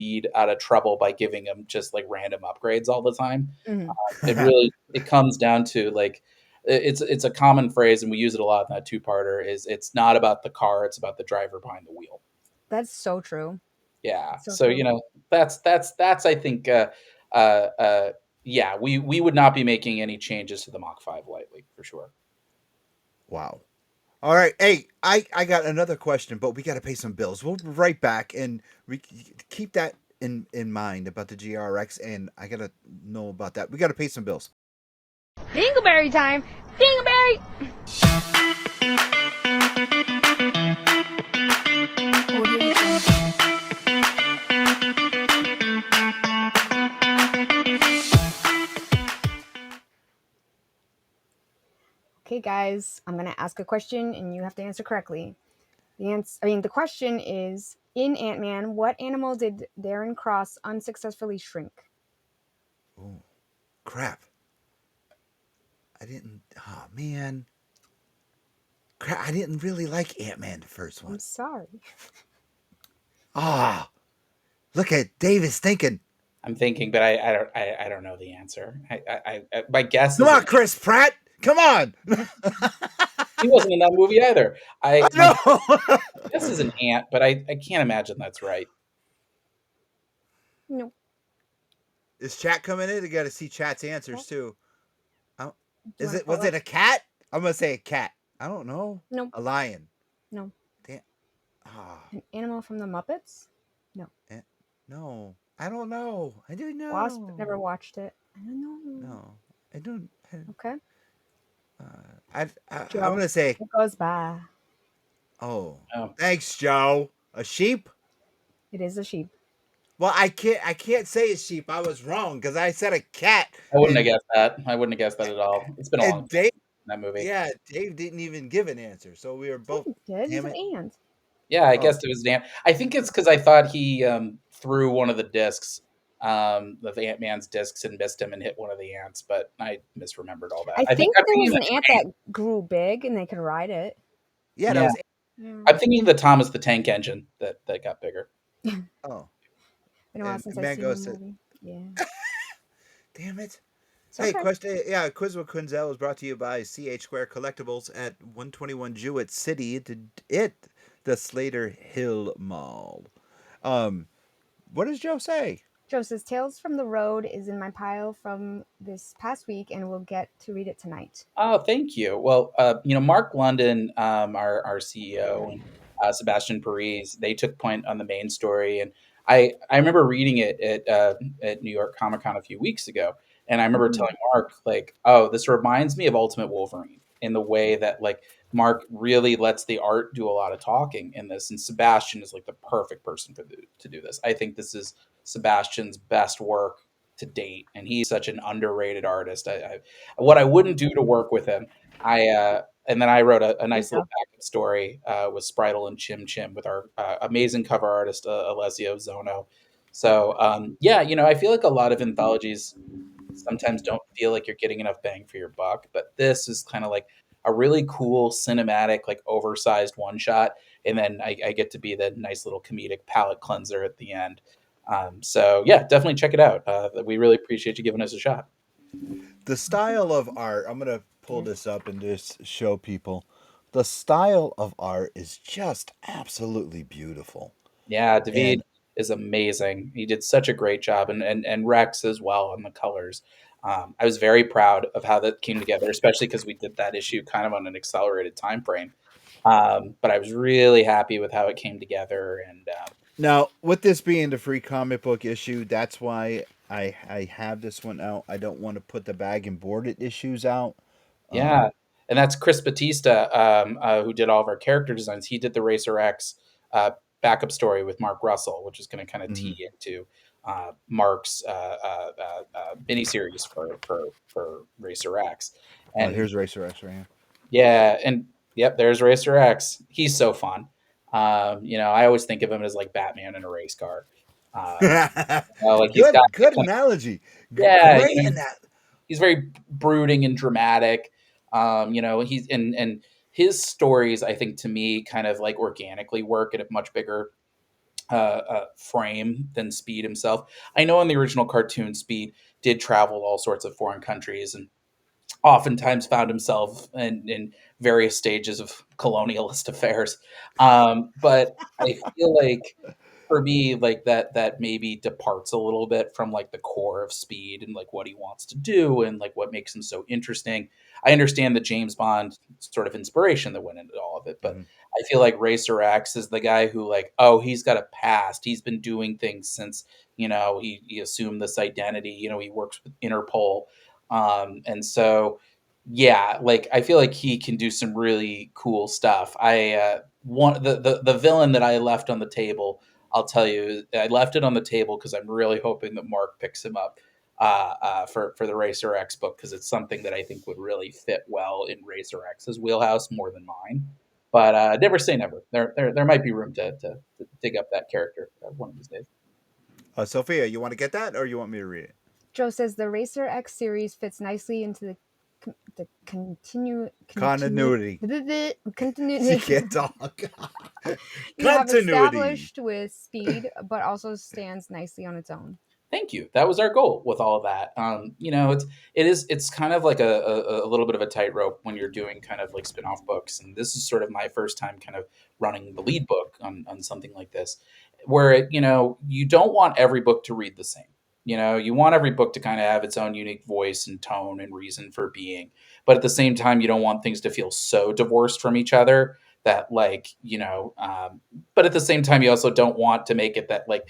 Speed out of trouble by giving him just like random upgrades all the time. Mhm. It comes down to like it's a common phrase and we use it a lot in that two-parter is it's not about the car, it's about the driver behind the wheel. That's so true. Yeah. That's so So, true. that's I think uh uh yeah, we would not be making any changes to the Mach 5 lightly for sure. Wow. All right. Hey, I got another question, but we got to pay some bills. We'll be right back, and keep that in mind about the GRX, and I got to know about that. We got to pay some bills. Dingleberry time! Dingleberry! Okay, guys, I'm gonna ask a question and you have to answer correctly. The question is: in Ant-Man, what animal did Darren Cross unsuccessfully shrink? Oh, crap. I didn't. Oh, man. Crap. I didn't really like Ant Man, the first I'm one. sorry. Ah, look at Davis thinking. I'm thinking, but I don't know the answer. My guess Come is on, Chris Pratt. Come on. he wasn't in that movie either. I My know. guess is an ant, but I can't imagine that's right. No. Is chat coming in? You got to see chat's answers No. too. Do you Is want to it? call Was up? it a cat? I'm gonna say a cat. I don't know. No. A lion. No. Damn. Ah. An animal from the Muppets? No. eh, no. I don't know. I don't Wasp? know. Never watched it. I don't know. No. I don't. Okay. I'm Joe. gonna say. It goes by. Oh. Oh, Thanks, Joe. A sheep. It is a sheep. Well, I can't. I can't say a sheep. I was wrong because I said a cat. I wouldn't have And guessed that. I wouldn't have guessed that at all. It's been a long and time Dave. in that movie. Yeah, Dave didn't even give an answer, so we were Yeah, both. he did. He Damn said it. and. Yeah, I Oh. guessed it was Dan. I think it's because I thought he threw one of the discs, of Ant Man's discs, and missed him and hit one of the ants. But I misremembered all that. I I think think I'm there thinking was of an the ant that grew big and they could ride it. Yeah, that yeah, was. Yeah. I'm thinking of the Thomas the Tank Engine that got bigger. Oh. Been a while And since I've man seen the goes to. movie. Yeah. Damn it. It's Hey, okay. question. Yeah, Quiz with Quinzel is brought to you by CH Square Collectibles at 121 Jewett City. The Slater Hill Mall. Um, what does Joe say? Joe says Tales from the Road is in my pile from this past week and we'll get to read it tonight. Oh, thank you. Well, Mark London, our CEO, and Sebastian Paris, they took point on the main story, and I remember reading it at New York Comic Con a few weeks ago, and I remember Mhm. telling Mark like, "Oh, this reminds me of Ultimate Wolverine in the way that like Mark really lets the art do a lot of talking in this, and Sebastian is like the perfect person to do this. I think this is Sebastian's best work to date, and he's such an underrated artist. What I wouldn't do to work with him. And then I wrote a Good nice little stuff. backup story with Spritel and Chim Chim with our amazing cover artist Alessio Zono. So yeah, I feel like a lot of anthologies sometimes don't feel like you're getting enough bang for your buck, but this is kind of like a really cool cinematic, like oversized one shot, and then I get to be the nice little comedic palate cleanser at the end. So yeah, definitely check it out. We really appreciate you giving us a shot. The style of art. I'm gonna pull Yes. this up and just show people. The style of art is just absolutely beautiful. Yeah, David And is amazing. He did such a great job, and Rex as well on the colors. I was very proud of how that came together, especially because we did that issue kind of on an accelerated time frame. But I was really happy with how it came together, and now, with this being the free comic book issue, that's why I have this one out. I don't want to put the bag and boarded issues out. yeah, Um, and that's Chris Batista, who did all of our character designs. He did the Racer X uh, backup story with Mark Russell, which is going to kind of mhm. tee into Mark's miniseries for Racer X. Oh, And here's Racer X right yeah, and yep, there's Racer X. He's so fun. I always think of him as like Batman in a race car. here. Like he's got Good analogy. yeah, Great analogy. he's very brooding and dramatic. He's and his stories, I think, to me, kind of like organically work at a much bigger frame than Speed himself. I know in the original cartoon, Speed did travel all sorts of foreign countries and oftentimes found himself in various stages of colonialist affairs. But I feel like for me, like that maybe departs a little bit from like the core of Speed and like what he wants to do and like what makes him so interesting. I understand the James Bond sort of inspiration that went into all of it, but Mhm. I feel like Racer X is the guy who like, oh, he's got a past. He's been doing things since, he assumed this identity. He works with Interpol. And so yeah, like I feel like he can do some really cool stuff. I one the villain that I left on the table, I'll tell you, I left it on the table because I'm really hoping that Mark picks him up for the Racer X book because it's something that I think would really fit well in Racer X's wheelhouse more than mine. But never say never. There might be room to dig up that character one of these days. Sophia, you want to get that, or you want me to read it? Joe says the Racer X series fits nicely into the Continuity. She continuity can't talk. you have Continuity. established with Speed, but also stands nicely on its own. Thank you. That was our goal with all of that. It's kind of like a little bit of a tightrope when you're doing kind of like spin-off books, and this is sort of my first time kind of running the lead book on something like this, where you don't want every book to read the same. You want every book to kind of have its own unique voice and tone and reason for being, but at the same time, you don't want things to feel so divorced from each other that but at the same time, you also don't want to make it that like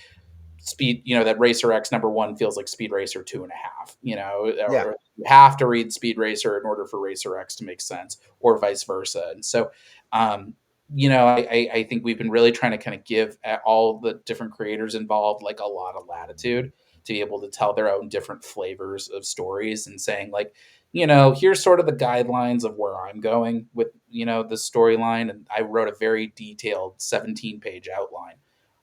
Speed, that Racer X number one feels like Speed Racer two and a half, Yeah. or you have to read Speed Racer in order for Racer X to make sense, or vice versa. And so, um, I think we've been really trying to kind of give all the different creators involved like a lot of latitude to be able to tell their own different flavors of stories and saying like, here's sort of the guidelines of where I'm going with, the storyline. And I wrote a very detailed 17-page outline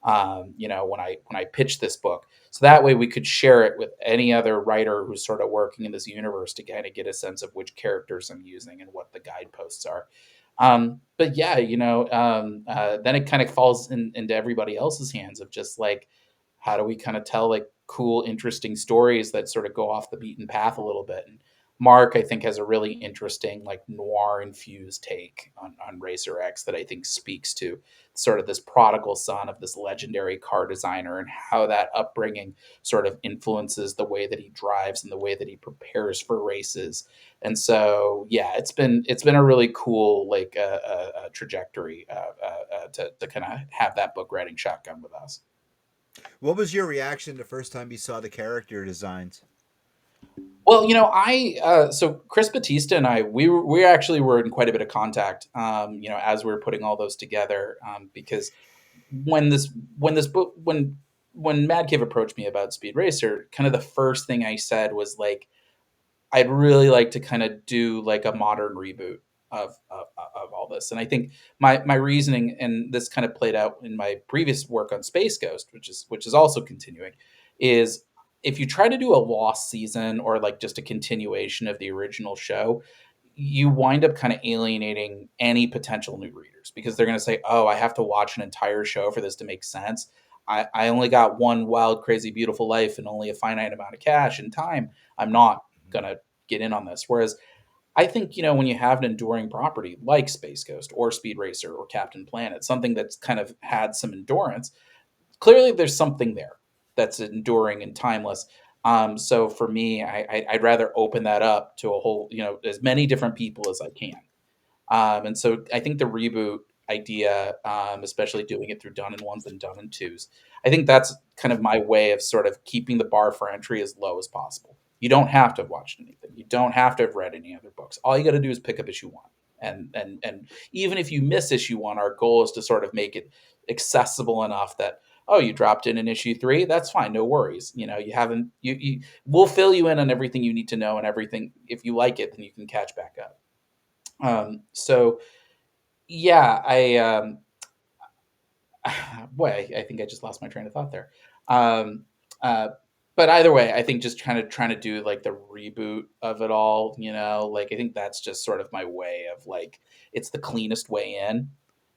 when I pitched this book. So that way we could share it with any other writer who's sort of working in this universe to kind of get a sense of which characters I'm using and what the guideposts are. But yeah, then it kind of falls into everybody else's hands of just like, how do we kind of tell like cool, interesting stories that sort of go off the beaten path a little bit? And Mark, I think, has a really interesting, like noir infused take on Racer X that I think speaks to sort of this prodigal son of this legendary car designer and how that upbringing sort of influences the way that he drives and the way that he prepares for races. And so, yeah, it's been a really cool like trajectory to kind of have that book riding shotgun with us. What was your reaction the first time you saw the character designs? Well, I so Chris Batista and I we actually were in quite a bit of contact, as we were putting all those together, because when this when this book when Mad Cave approached me about Speed Racer, kind of the first thing I said was like, I'd really like to kind of do like a modern reboot of all this. And I think my reasoning, and this kind of played out in my previous work on Space Ghost, which is also continuing, is if you try to do a lost season or like just a continuation of the original show, you wind up kind of alienating any potential new readers because they're going to say, oh, I have to watch an entire show for this to make sense. I only got one wild, crazy, beautiful life and only a finite amount of cash and time. I'm not gonna get in on this. Whereas I think, when you have an enduring property like Space Ghost or Speed Racer or Captain Planet, something that's kind of had some endurance, clearly there's something there that's enduring and timeless. So for me, I'd rather open that up to a whole, as many different people as I can. And so I think the reboot idea, especially doing it through done in ones and done in twos, I think that's kind of my way of sort of keeping the bar for entry as low as possible. You don't have to have watched anything. You don't have to have read any other books. All you got to do is pick up issue one. And even if you miss issue one, our goal is to sort of make it accessible enough that, oh, you dropped in issue three, that's fine, no worries. You haven't you we'll fill you in on everything you need to know and everything. If you like it, then you can catch back up. So yeah, boy, I think I just lost my train of thought there. Um, uh, but either way, I think just trying to do like the reboot of it all, like I think that's just sort of my way of like it's the cleanest way in,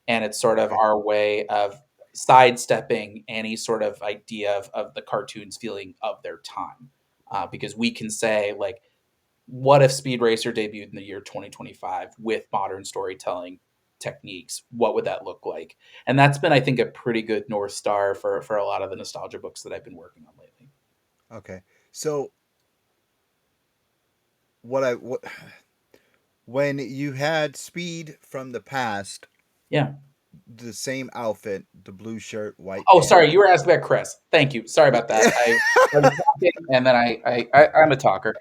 and it's sort of Okay. our way of sidestepping any sort of idea of the cartoons feeling of their time, because we can say like, what if Speed Racer debuted in the year 2025 with modern storytelling techniques? What would that look like? And that's been, I think, a pretty good North Star for a lot of the nostalgia books that I've been working on lately. Okay. So what when you had Speed from the past, Yeah. the same outfit, the blue shirt, white Oh, sorry, pants. you were asking about Chris. Thank you. Sorry about that. I was talking and then I'm a talker.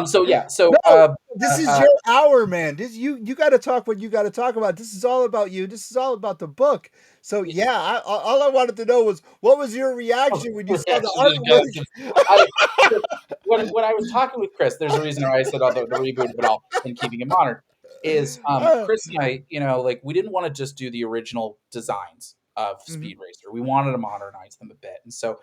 So yeah. No, So this is uh, your hour, man. This you got to talk what you got to talk about. This is all about you. This is all about the book. So yeah. yeah, all I wanted to know was what was your Oh, reaction when you saw the reaction to the artwork? I when I was talking with Chris, there's a reason why I said, "Oh, the reboot of it all and keeping it modern," is, uh, Chris and I, like, we didn't wanna just do the original designs of mhm, Speed Racer. We wanted to modernize them a bit, and so,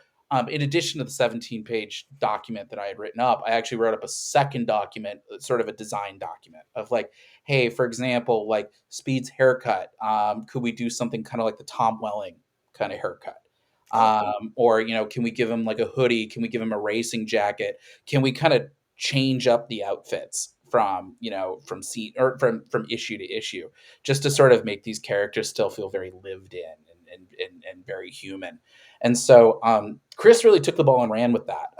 in addition to the 17-page document that I had written up, I actually wrote up a second document, sort of a design document of, like, hey, for example, like, Speed's haircut, could we do something kinda like the Tom Welling kinda haircut? oh, Or can we give him like a hoodie? Can we give him a racing jacket? Can we kind of change up the outfits from from scene or from issue to issue, just to sort of make these characters still feel very lived in and very human. And so Chris really took the ball and ran with that.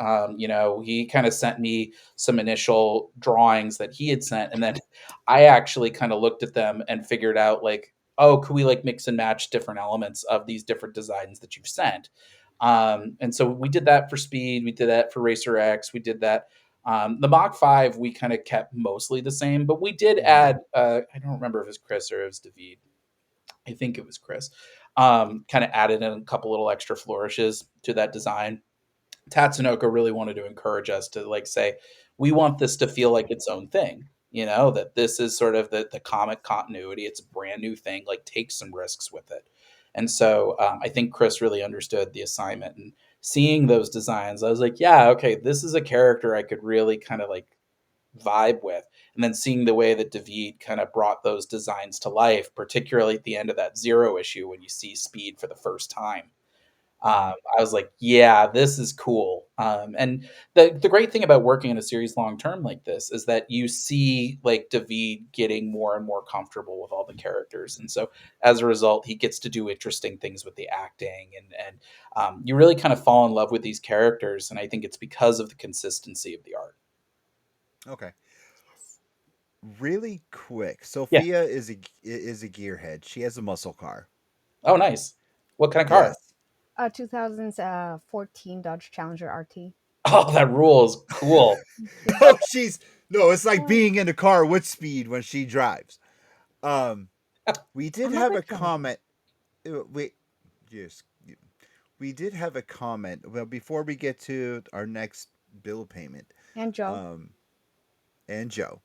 He kind of sent me some initial drawings that he had sent, and then I actually kind of looked at them and figured out like, oh, could we like mix and match different elements of these different designs that you've sent? And so we did that for Speed. We did that for Racer X. We did that. The Mach 5, we kind of kept mostly the same, but we did mhm, add, I don't remember if it was Chris or it was David. I think it was Chris. Kind of added in a couple little extra flourishes to that design. Tatsunoko really wanted to encourage us to like say, we want this to feel like its own thing. That this is sort of the comic continuity. It's a brand new thing. Like take some risks with it. And so I think Chris really understood the assignment and seeing those designs. I was like, yeah, okay, this is a character I could really kind of like vibe with. And then seeing the way that David kind of brought those designs to life, particularly at the end of that Zero issue when you see Speed for the first time, mhm. I was like, yeah, this is cool. And the great thing about working in a series long term like this is that you see like David getting more and more comfortable with all the characters, and so as a result, he gets to do interesting things with the acting, and you really kind of fall in love with these characters. And I think it's because of the consistency of the art. Okay, Yes. really quick. Yeah. Sophia is a gearhead. She has a muscle car. Oh, nice. What kind of car? Yes. 2014 Dodge Challenger RT. Oh, that rules. Cool. Thank No, she's no. It's like you. being in the car with Speed when she drives. Um, we did I'm a have good a driver. comment. Wait, yes, we did have a comment. Well, before we get to our next bill payment, And Joe. um, and Joe,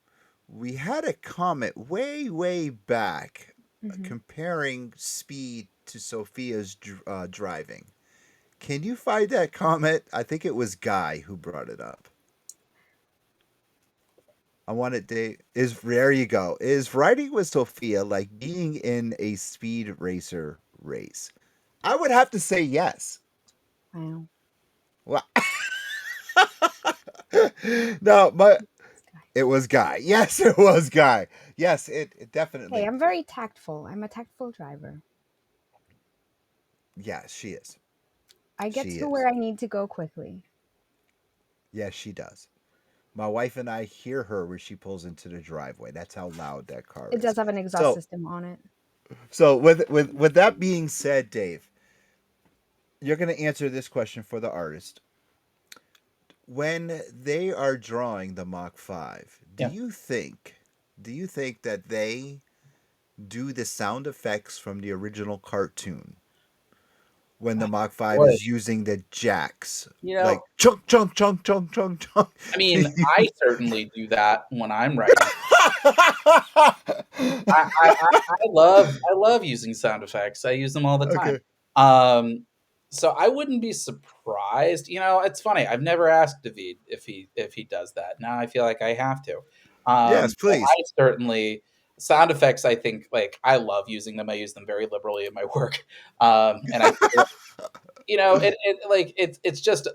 we had a comment way back Hmm. comparing Speed to Sophia's driving. Can you find that comment? I think it was Guy who brought it up. I wanted to is there you go. Is riding with Sophia like being in a speed racer race? I would have to say yes. Wow. Well, no, but This guy. it was Guy. Yes, it was Guy. Yes, it Hey, definitely. I'm very tactful. I'm a tactful driver. Yeah, she is. I get She to where is. I need to go quickly. Yes, she does. My wife and I hear her when she pulls into the driveway. That's how loud that car It is. does have an exhaust So, system on it. with that being said, Dave, you're going to answer this question for the artist. When they are drawing the Mach 5, Yeah. do you think that they do the sound effects from the original cartoon when the Mach 5 Boy, is using the jacks you like know, chunk chunk chunk chunk chunk chunk? I mean, I certainly do that when I'm writing. I love using sound effects. I use them all the time. Okay. Um, so I wouldn't be surprised. It's funny. I've never asked David if he does that. Now I feel like I have to. Yes, But please. I certainly. sound effects, I think, like, I love using them. I use them very liberally in my work, and I feel like, it like it's just